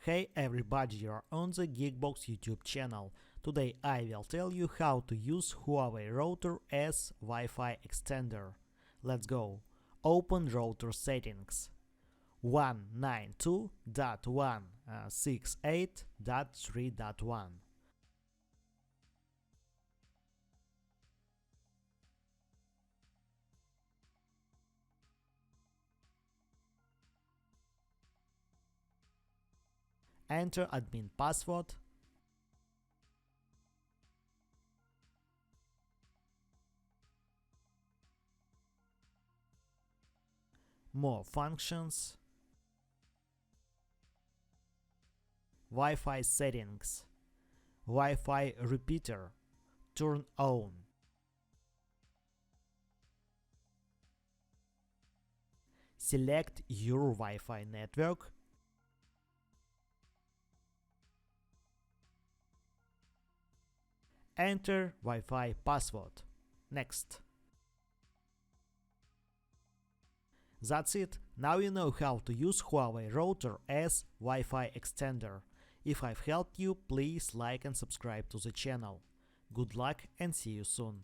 Hey everybody, you're on the Geekbox YouTube channel. Today I will tell you how to use Huawei router as Wi-Fi extender. Let's go. Open router settings. 192.168.3.1. Enter admin password. More functions. Wi-Fi settings. Wi-Fi repeater. Turn on. Select your Wi-Fi network. Enter Wi-Fi password. Next. That's it. Now you know how to use Huawei router as Wi-Fi extender. If I've helped you, please like and subscribe to the channel. Good luck and see you soon.